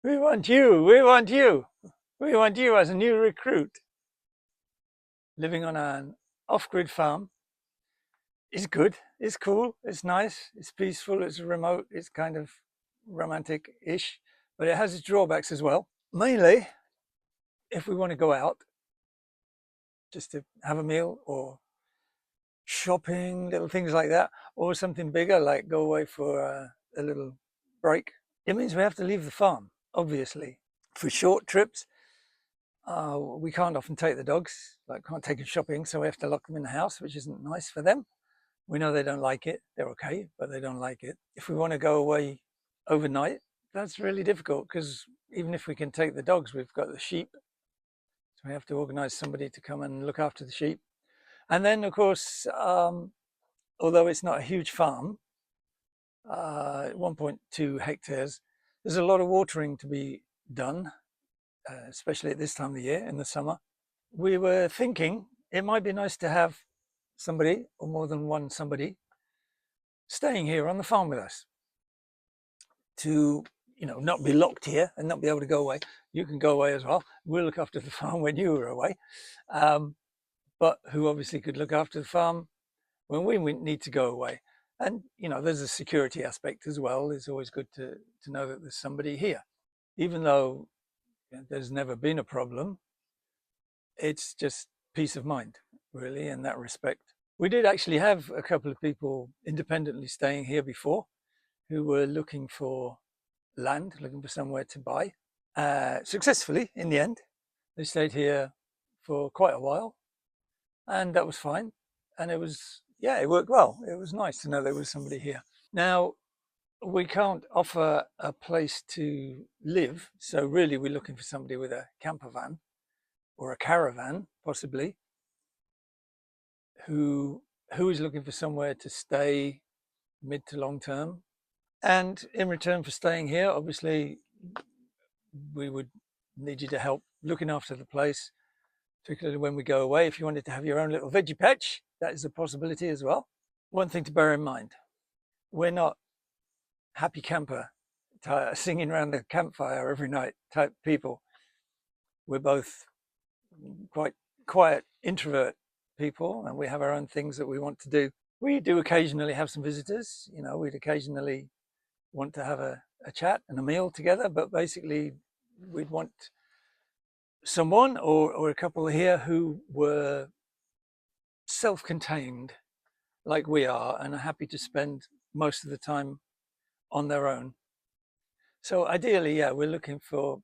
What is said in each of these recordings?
We want you. We want you. We want you as a new recruit. Living on an off-grid farm is good. It's cool. It's nice. It's peaceful. It's remote. It's kind of romantic-ish, but it has its drawbacks as well. Mainly, if we want to go out just to have a meal or shopping, little things like that, or something bigger like go away for a little break, it means we have to leave the farm, obviously. For short trips, we can't often take the dogs, like can't take them shopping, so we have to lock them in the house, which isn't nice for them. We know they don't like it. They're okay, but they don't like it. If we want to go away overnight, that's really difficult because even if we can take the dogs, we've got the sheep. So we have to organize somebody to come and look after the sheep. And then, of course, although it's not a huge farm, 1.2 hectares, there's a lot of watering to be done, especially at this time of the year in the summer. We were thinking it might be nice to have somebody or more than one somebody staying here on the farm with us to, not be locked here and not be able to go away. You can go away as well. We'll look after the farm when you are away. But who obviously could look after the farm when we need to go away. And, there's a security aspect as well. It's always good to know that there's somebody here. Even though there's never been a problem, it's just peace of mind, really, in that respect. We did actually have a couple of people independently staying here before who were looking for land, looking for somewhere to buy. Successfully, in the end, they stayed here for quite a while, and that was fine. And it worked well. It was nice to know there was somebody here. Now, we can't offer a place to live, so really we're looking for somebody with a camper van or a caravan, possibly, who is looking for somewhere to stay mid to long term. And in return for staying here, obviously, we would need you to help looking after the place, particularly when we go away. If you wanted to have your own little veggie patch, that is a possibility as well. One thing to bear in mind, we're not happy camper, singing around the campfire every night type people. We're both quite quiet, introvert people, and we have our own things that we want to do. We do occasionally have some visitors. We'd occasionally want to have a chat and a meal together, but basically we'd want someone or a couple here who were self-contained like we are and are happy to spend most of the time on their own. So ideally, we're looking for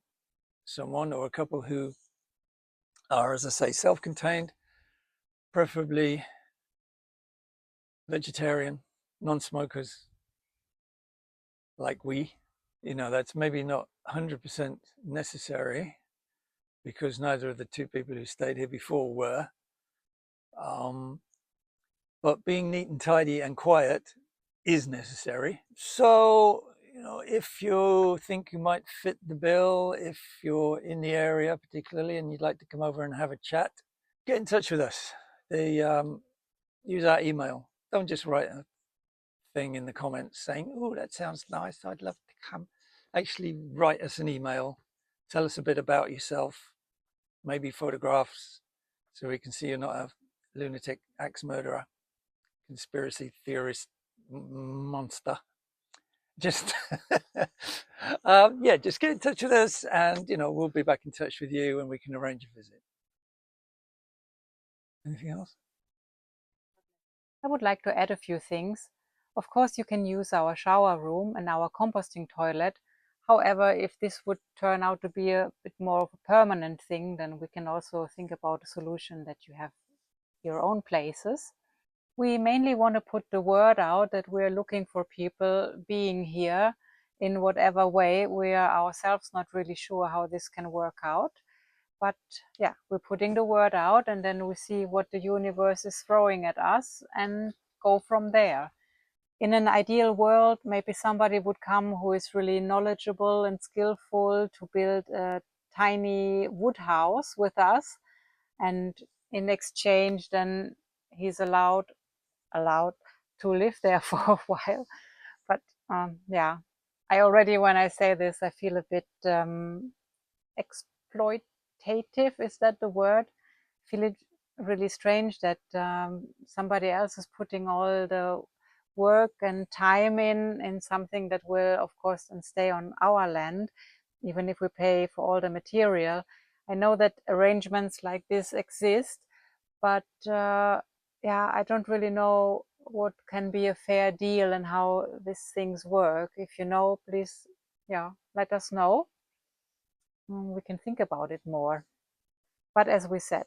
someone or a couple who are, as I say, self-contained, preferably vegetarian, non-smokers like we. That's maybe not 100% necessary because neither of the two people who stayed here before were. But being neat and tidy and quiet is necessary. So, if you think you might fit the bill, if you're in the area particularly and you'd like to come over and have a chat, get in touch with us. Use our email. Don't just write a thing in the comments saying, "Oh, that sounds nice, I'd love to come." Actually write us an email. Tell us a bit about yourself, maybe photographs, so we can see you're not a lunatic axe murderer, conspiracy theorist monster. Just just get in touch with us, and we'll be back in touch with you and we can arrange a visit. Anything else? I would like to add a few things. Of course, you can use our shower room and our composting toilet. However, if this would turn out to be a bit more of a permanent thing, then we can also think about a solution that you have your own places. We mainly want to put the word out that we're looking for people being here in whatever way. We are ourselves not really sure how this can work out. But we're putting the word out, and then we see what the universe is throwing at us and go from there. In an ideal world, maybe somebody would come who is really knowledgeable and skillful to build a tiny wood house with us. And in exchange, then he's allowed to live there for a while. But I already, when I say this, I feel a bit exploitative. Is that the word? I feel it really strange that somebody else is putting all the work and time in something that will, of course, and stay on our land, even if we pay for all the material. I know that arrangements like this exist, but yeah, I don't really know what can be a fair deal and how these things work. If you know, please, yeah, let us know. We can think about it more. But as we said,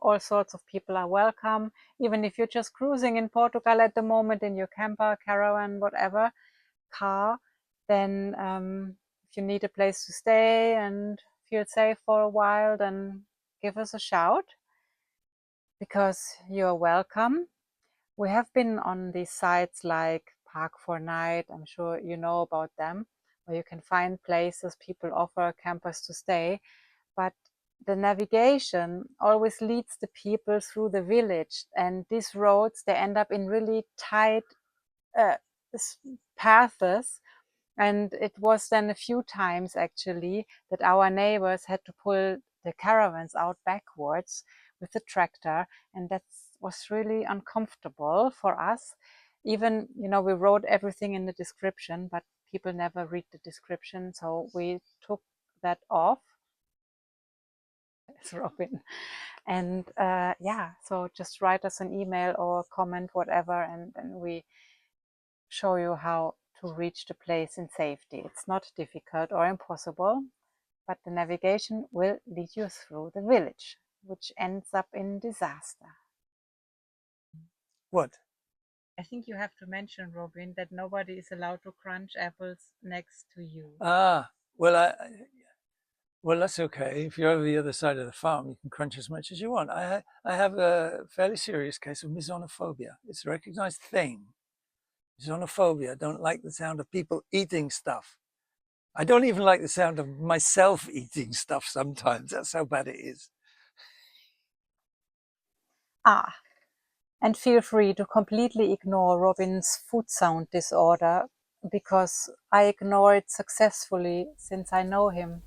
all sorts of people are welcome. Even if you're just cruising in Portugal at the moment in your camper, caravan, whatever, car, then if you need a place to stay and feel safe for a while, then give us a shout, because you're welcome. We have been on these sites like Park for Night, I'm sure you know about them, where you can find places people offer campers to stay, but the navigation always leads the people through the village, and these roads, they end up in really tight paths. And it was then a few times actually that our neighbors had to pull the caravans out backwards with the tractor, and that was really uncomfortable for us. Even, you know, we wrote everything in the description, but people never read the description, so we took that off. It's Robin. And yeah, so just write us an email or comment, whatever, and we show you how to reach the place in safety. It's not difficult or impossible, but the navigation will lead you through the village, which ends up in disaster. What? I think you have to mention, Robin, that nobody is allowed to crunch apples next to you. Ah, well, well, that's okay. If you're over the other side of the farm, you can crunch as much as you want. I have a fairly serious case of misonophobia. It's a recognized thing. Misonophobia. I don't like the sound of people eating stuff. I don't even like the sound of myself eating stuff sometimes. That's how bad it is. Ah, and feel free to completely ignore Robin's food sound disorder, because I ignore it successfully since I know him.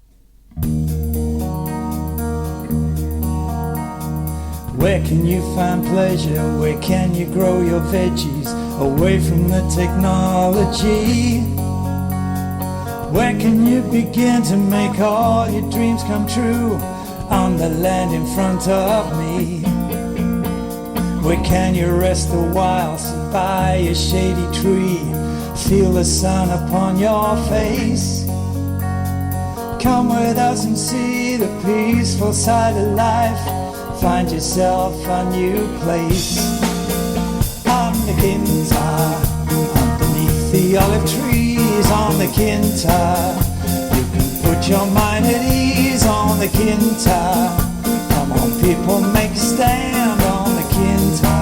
Where can you find pleasure? Where can you grow your veggies? Away from the technology. Where can you begin to make all your dreams come true? On the land in front of me. Where can you rest a while? Sit by a shady tree. Feel the sun upon your face. Come with us and see the peaceful side of life. Find yourself a new place. On the Quinta, underneath the olive trees. On the Quinta, you can put your mind at ease. On the Quinta, come on people, make a stand. On the Quinta,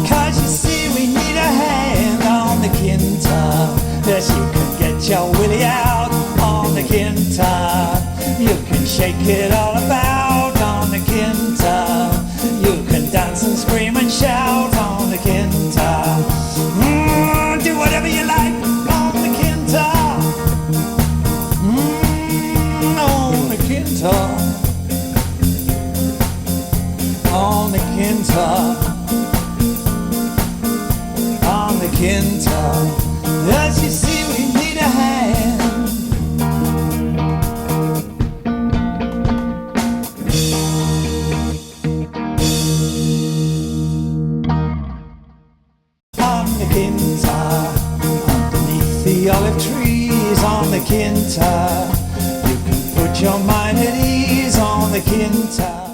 'cause you see we need a hand. On the Quinta, yes, you can get your willy out. On the Quinta, you can shake it all about. On the Quinta, you can dance and scream and shout. On the Quinta, do whatever you like. On the Quinta, on the Quinta, on the Quinta, on the Quinta. As you see, we need a hand. Quinta, underneath the olive trees. On the Quinta, you can put your mind at ease. On the Quinta.